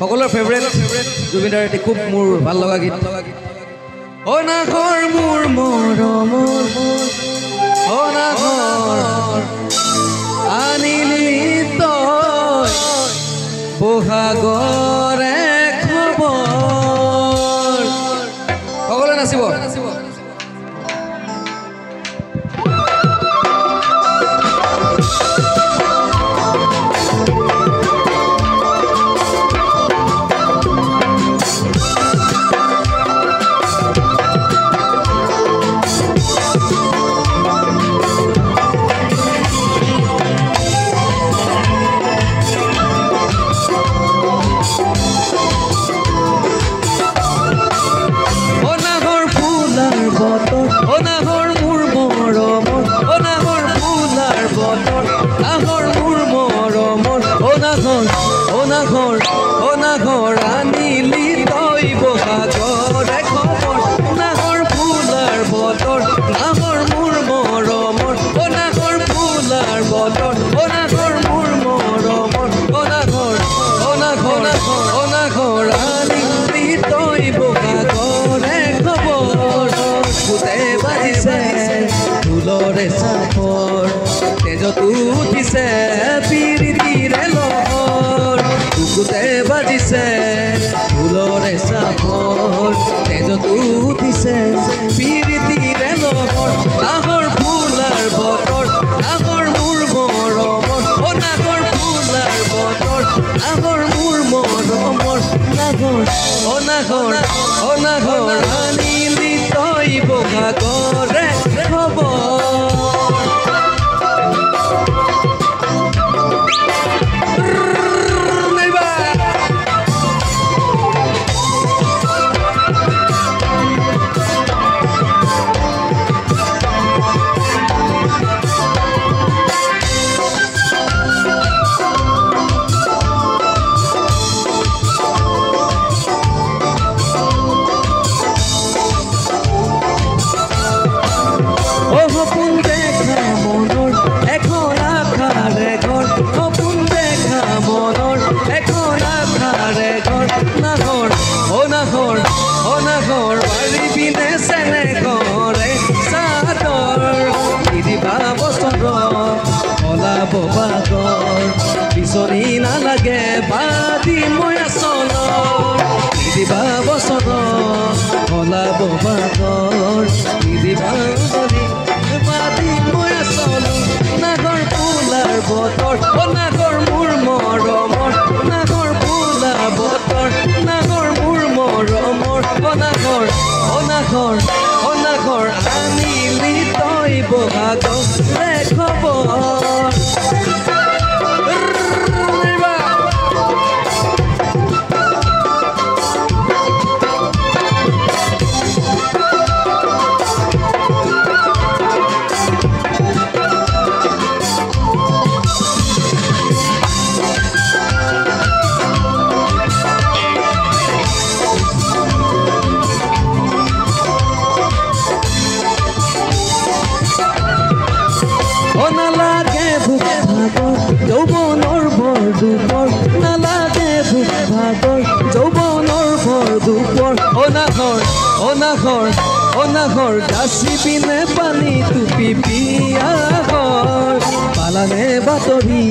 সকলৰ ফেভৰেট জুবিনদাৰ এটি খুব মোৰ ভাল লগা গীত অনাঘৰ মোৰ মৰমৰ অনাঘৰ আনিলি তই বহাগৰে খবৰ সকলোৱে নাচিব অনাঘৰ মোৰ মৰমৰ অনাঘৰ ফুলাৰ বতৰ নাঘৰ মোৰ মৰমৰ অনাঘৰ অনাঘৰ অনাঘৰ আনিলি তই বহাগৰে খবৰ নাঘৰ ফুলাৰ বতৰ নাঘৰ মোৰ মৰমৰ অনাঘৰ ফুলাৰ বতৰ অনাঘৰ মোৰ মৰমৰ অনাঘৰ অনাঘৰ অনাঘৰ আনিলি তই বহাগৰে খবৰ ফুটে বাজিছে ফুলৰে চাপৰ তেজত উঠিছে পিৰিতিৰে লহৰ ফুটে বাজিছে ফুলৰে চাপৰ তেজত উঠিছে পিৰিতিৰে লহৰ নাঘৰ ফুলাৰ বতৰ নাঘৰ মোৰ মৰমৰ অনাঘৰ ফুলাৰ বতৰ নাঘৰ মোৰ মৰমৰ নাঘৰ অনাঘৰ অনাঘৰ আনিলি তই বহাগৰে খবৰ সপোন দেখা মনৰ এখন আশাৰে ঘৰ সপোন দেখা মনৰ এখন আশাৰে ঘৰ নাঘৰ অনাঘৰ অনাঘৰ বাৰী পিনে চেনে ঘৰে চাদৰ দিদিবা বছৰ ওলাব বাগৰ বিচনী নালাগে বাদি মই আচলৰ দিদিবা বছৰ ওলাব বাগৰ দিদিবা নাঘৰ ফুলাৰ বতৰ অনাঘৰ মোৰ মৰমৰ নাঘৰ ফুলাৰ বতৰ নাঘৰ মোৰ মৰমৰ অনাঘৰ অনাঘৰ অনাঘৰ আনিলি তই বহাগৰে খবৰ নালাগে ভোক ভাগৰ যৌৱনৰ ভৰ দুপৰ নালাগে ভোক ভাগৰ যৌৱনৰ ভৰ দুপৰ অনাঘৰ অনাঘৰ অনাঘৰ গাছি পিনে পানী টুপি পিয়াঘৰ পালানে বাতৰি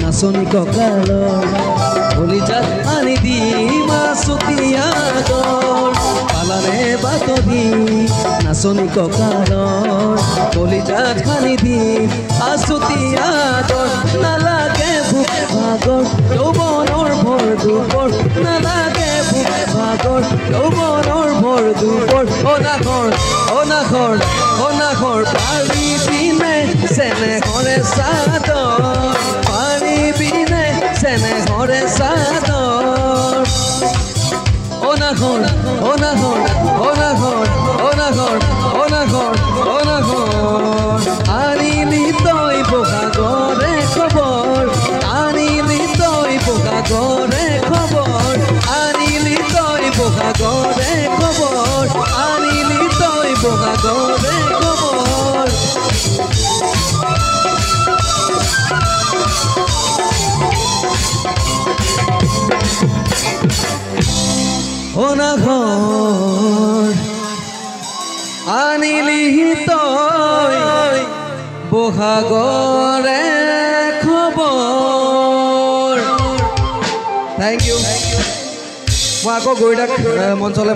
নাচনি কঁকালৰ কলিজাত আনি দি মাছুতীয়াঘৰ পালানে বাতৰি নাচনি কঁকালৰ কলিজাত খানি দি আছুতীয়াঘৰ নালাগে ভোক ভাগৰ যৌৱনৰ ভৰ দুপৰ নালাগে ভোক ভাগৰ যৌৱনৰ ভৰ দুপৰ অনাঘৰ অনাঘৰ অনাঘৰ পাৰি পিনে চেনে ঘৰে চাদৰ পাৰি পিনে চেনে ঘৰে চাদৰ অনাঘৰ অনাঘৰ অনাঘৰ অনাঘৰ অনাঘৰ অনাঘৰ আনিলি তই বহাগৰে খবৰ আনিলি তই বহাগৰে খবৰ আনিলি তই বহাগৰে খবৰ আনিলি তই বহাগৰে খবৰ ঘৰ আনিলি তই বহাগৰে খবৰ। Thank you. মই আকৌ গৰিদাক মঞ্চলৈ